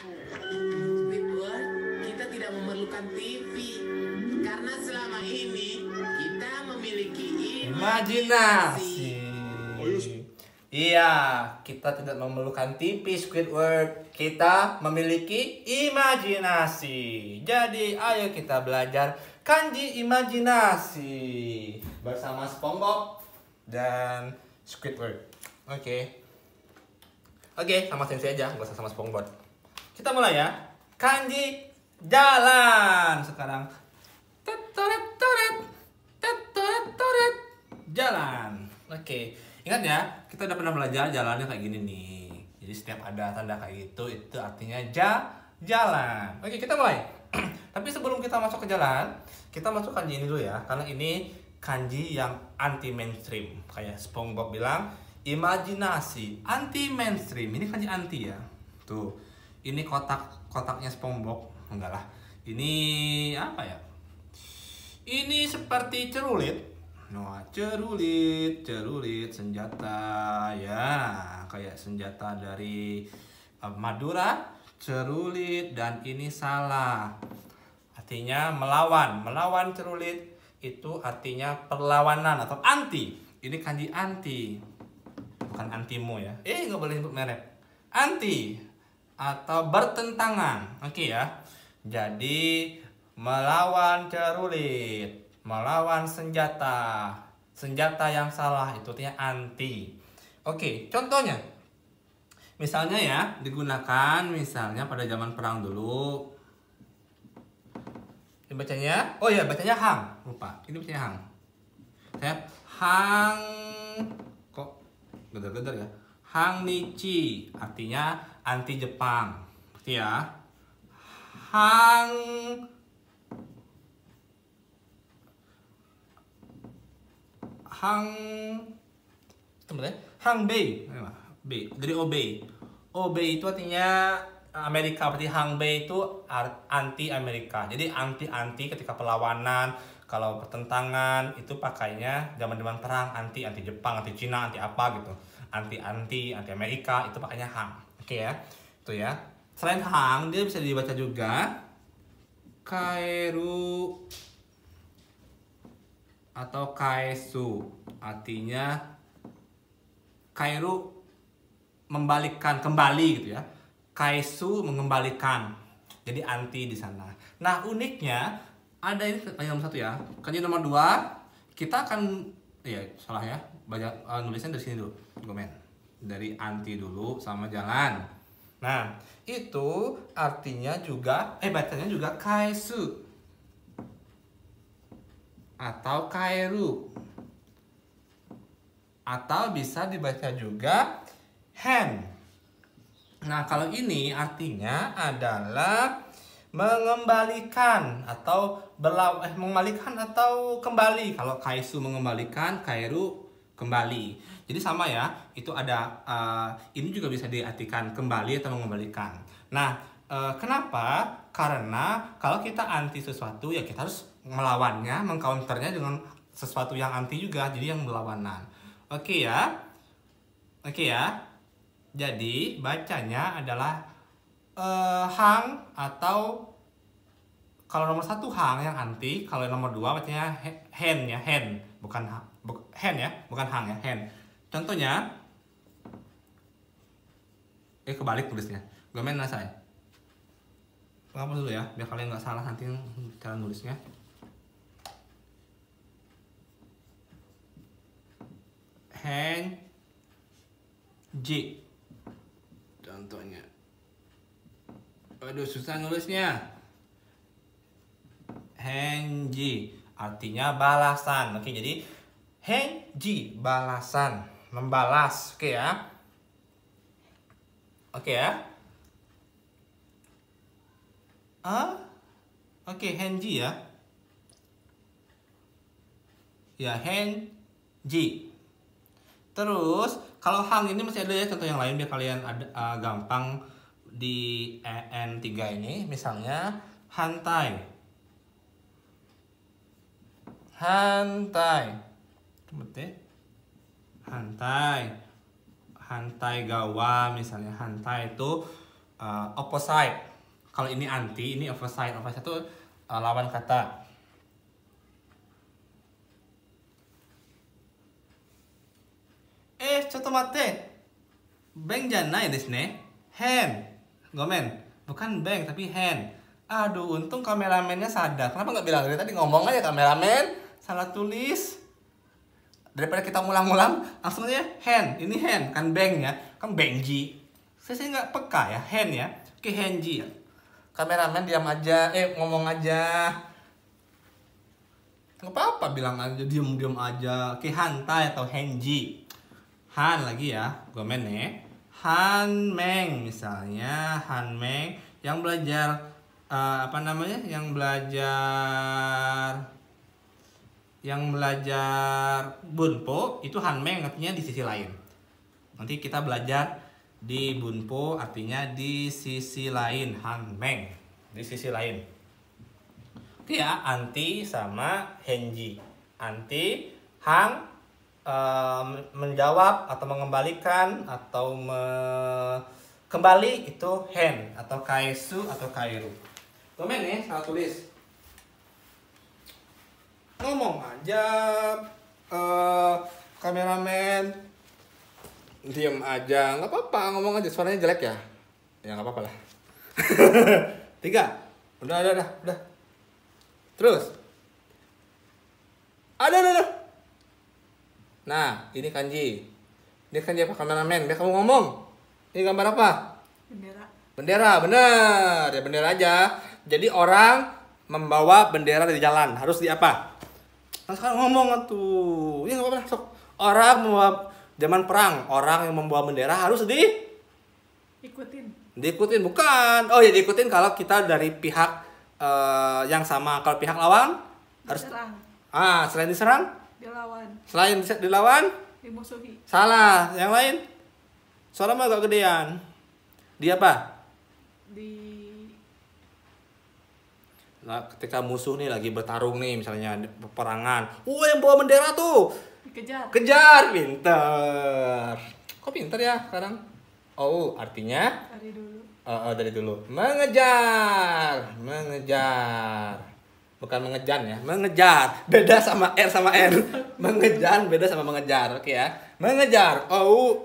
Squidward, kita tidak memerlukan TV karena selama ini kita memiliki imajinasi. Iya, kita tidak memerlukan TV, Squidward. Kita memiliki imajinasi. Jadi, ayo kita belajar kanji imajinasi bersama SpongeBob dan Squidward. Oke, sama Sensei aja, nggak usah sama SpongeBob. Kita mulai ya. Kanji jalan sekarang. Jalan. Oke. Ingat ya, kita udah pernah belajar jalannya kayak gini nih. Jadi setiap ada tanda kayak gitu, itu artinya jalan. Oke, kita mulai. Tapi sebelum kita masuk ke jalan, kita masuk kanji ini dulu ya. Karena ini kanji yang anti mainstream. Kayak SpongeBob bilang, imajinasi anti mainstream. Ini kanji anti ya. Tuh, ini kotaknya SpongeBob. Enggak lah. Ini apa ya? Ini seperti cerulit. Nah, cerulit senjata ya, kayak senjata dari Madura, cerulit, dan ini salah. Artinya melawan cerulit itu artinya perlawanan atau anti. Ini kanji anti, bukan antimu ya. Nggak boleh sebut merek. Anti atau bertentangan. Oke ya. Jadi melawan cerulit, melawan senjata yang salah, itu artinya anti. Oke, contohnya misalnya ya, digunakan misalnya pada zaman perang dulu. Ini bacanya, bacanya hang, lupa. Ini bacanya hang. Saya hang, kok geder-geder ya. Hang Nichi artinya anti Jepang. Berarti ya, hang Bei, dari Obey itu artinya Amerika, berarti Hang Bei itu anti Amerika. Jadi anti ketika perlawanan, kalau pertentangan itu pakainya zaman perang, anti Jepang, anti Cina, anti apa gitu. Anti Amerika itu pakainya Hang. Oke ya. Itu ya. Selain Hang, dia bisa dibaca juga Kaeru atau Kaesu, artinya Kaeru kembali gitu ya. Kaesu mengembalikan. Jadi anti di sana. Nah, uniknya ada ini kanji nomor 1 ya. Kanji nomor 2 kita akan salah ya. Banyak nulisnya dari sini dulu. Gomen. Dari anti dulu sama jalan. Nah, itu artinya juga bacanya juga Kaesu atau Kaeru, atau bisa dibaca juga hen. Nah, kalau ini artinya adalah mengembalikan atau mengembalikan atau kembali. Kalau Kaesu mengembalikan, Kaeru kembali. Jadi sama ya, itu ada ini juga bisa diartikan kembali atau mengembalikan. Nah, kenapa? Karena kalau kita anti sesuatu ya kita harus melawannya, mengcounternya dengan sesuatu yang anti juga, jadi yang berlawanan. Oke ya. Jadi bacanya adalah hang, atau kalau nomor 1 hang yang anti, kalau nomor 2 bacanya hen ya, bukan hen ya, bukan hang ya, hen. Contohnya kebalik tulisnya. Gomen nasai. Apa dulu ya, biar kalian nggak salah nanti cara nulisnya. Hen Ji. Contohnya. Aduh, susah nulisnya. Henji artinya balasan. Oke, jadi henji balasan, membalas. Oke ya. Oke, henji ya. Ya, henji. Terus kalau hang ini masih ada ya contoh yang lain biar kalian ada gampang di EN3 ini. Misalnya hantai. Hantai gawa misalnya. Hantai itu opposite. Kalau ini anti, ini opposite. Opposite itu lawan kata. Contoh mate. Bank janai desu ne. Hand. Gomen. Bukan bank tapi hand. Aduh, untung kameramennya sadar. Kenapa nggak bilang dari tadi, ngomong aja kameramen. Salah tulis. Daripada kita ngulang-ngulang, langsung aja hand. Ini hand, kan bank ya. Kan bangji. Saya nggak peka ya, hand ya. Oke, handji. Kameramen diam aja. Ngomong aja. Nggak apa-apa, bilang aja, diam-diam aja. Oke, hantai atau handji. Han lagi ya, gomen nih. Hanmeng misalnya, hanmeng yang belajar yang belajar bunpo itu hanmeng artinya di sisi lain. Nanti kita belajar di bunpo artinya di sisi lain, hanmeng di sisi lain. Oke ya, anti sama henji. Anti hang menjawab atau mengembalikan atau kembali itu hen atau kaisu atau kairu. Komen nih, salah tulis. Ngomong aja, kameramen. Diam aja, nggak apa-apa, ngomong aja. Suaranya jelek ya? Ya nggak apa-apa lah. 3. Udah. Terus. Ada. Nah, ini kanji. Ini kanji apa, kameramen? Biar kamu ngomong. Ini gambar apa? Bendera, bener. Ya bendera aja. Jadi orang membawa bendera di jalan. Harus di apa? Nah, sekarang ngomong tuh. Ini nggak apa-apa. Sok. Orang membawa zaman perang. Orang yang membawa bendera harus diikutin. Bukan. Oh ya, diikutin kalau kita dari pihak yang sama. Kalau pihak lawan harus diserang. Selain diserang? Dilawan. Selain dilawan? Dimusuhi. Salah. Yang lain? Suara mah agak gedean. Di apa? Nah, ketika musuh nih lagi bertarung nih, misalnya peperangan. Yang bawa bendera tuh. Kejar. Pinter. Kok pinter ya sekarang? Artinya? Dari dulu. Mengejar. Bukan mengejan ya, mengejar. Beda sama R sama N. Mengejan beda sama mengejar. Oke ya. Mengejar.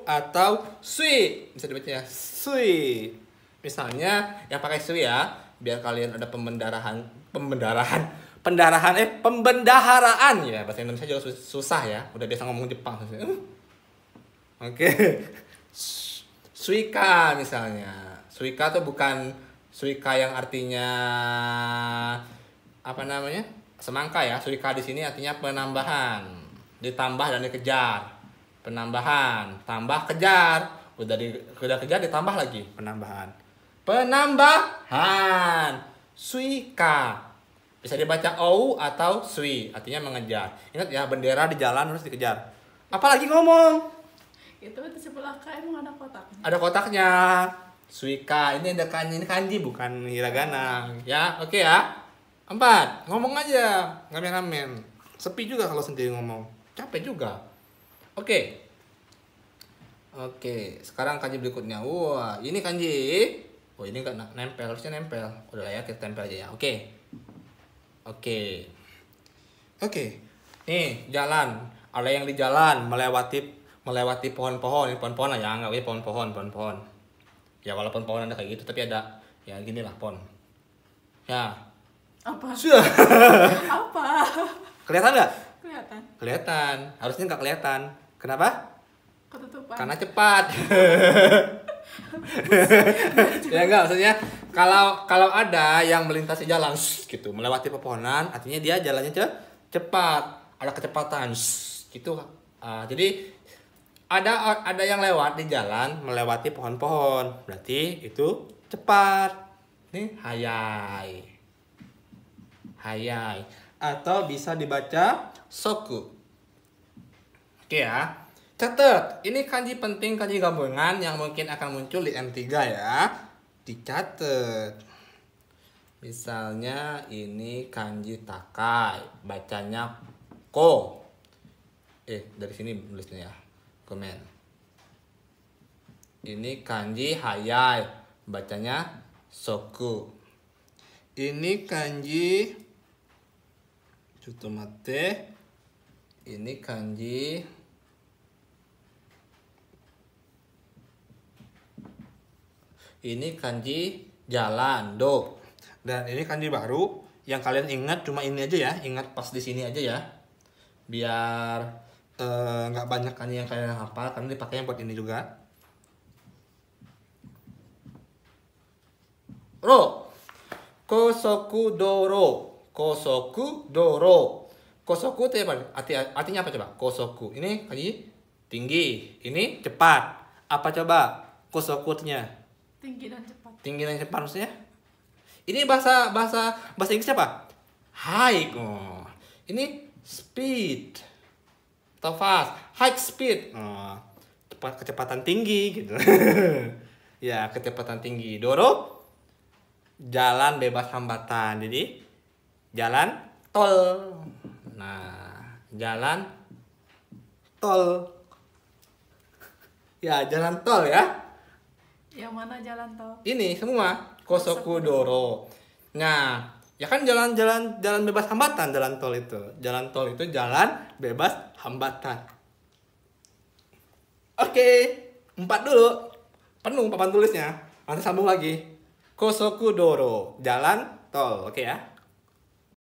Atau sui. Bisa dibaca ya. Sui. Misalnya yang pakai sui ya, biar kalian ada pembendaharaan ya. Bahasa Indonesia juga susah ya. Udah biasa ngomong Jepang. Oke. Suika misalnya. Suika tuh bukan suika yang artinya semangka ya. Suika di sini artinya penambahan, ditambah dan dikejar. Penambahan, tambah, kejar. Udah kejar ditambah lagi, penambahan. Suika. Bisa dibaca atau sui, artinya mengejar. Ingat ya, bendera di jalan harus dikejar. Apalagi ngomong. Itu di sebelah emang ada kotaknya. Ada kotaknya. Suika, ini ada kanji bukan hiragana. Ya, oke ya. 4. Ngomong aja, ngamen-ngamen. Sepi juga kalau sendiri ngomong. Capek juga. Oke, sekarang kanji berikutnya. Wah, ini kanji. Ini nggak nempel, harusnya nempel. Udah lah ya, kita tempel aja ya. Oke. Nih, jalan. Ada yang di jalan melewati pohon-pohon. Ini pohon-pohon lah ya, nggak ya, pohon-pohon. Ya walaupun pohon ada kayak gitu, tapi ada ya gini lah pohon. Ya. Apa? Apa? Kelihatan nggak? Kelihatan. Harusnya nggak kelihatan. Kenapa? Ketutupan. Karena cepat. Ya enggak, maksudnya kalau ada yang melintasi jalan gitu, melewati pepohonan, artinya dia jalannya cepat, ada kecepatan gitu. Jadi ada yang lewat di jalan melewati pohon-pohon, berarti itu cepat. Nih, hayai atau bisa dibaca soku. Oke ya. Catat, ini kanji penting, kanji gabungan yang mungkin akan muncul di M3 ya. Dicatat. Misalnya ini kanji takai, bacanya ko. Dari sini tulisnya ya. Komen. Ini kanji hayai, bacanya soku. Ini kanji Cutomate. Ini kanji jalan, do. Dan ini kanji baru yang kalian ingat cuma ini aja ya, ingat pas di sini aja ya. Biar nggak banyak kanji yang kalian hafal, karena dipakainya buat ini juga. Ro. Kosoku doro. Kosoku doro. Kosoku itu apa? Artinya apa coba? Kosoku. Ini kanji tinggi. Ini cepat. Apa coba? Kosoku artinya? Tinggi dan cepat. Tinggi dan cepat maksudnya? Ini bahasa Inggris apa? High. Oh. Ini speed. Atau fast. High speed. Oh. Kecepatan tinggi gitu. Ya, kecepatan tinggi. Doro jalan bebas hambatan. Jadi jalan tol. Nah, jalan tol. Ya, jalan tol ya. Yang mana jalan tol? Ini semua Kosoku doro. Nah, ya kan jalan bebas hambatan jalan tol itu. Jalan tol itu jalan bebas hambatan. Oke, 4 dulu. Penuh papan tulisnya. Nanti sambung lagi. Kosoku doro, jalan tol. Oke ya.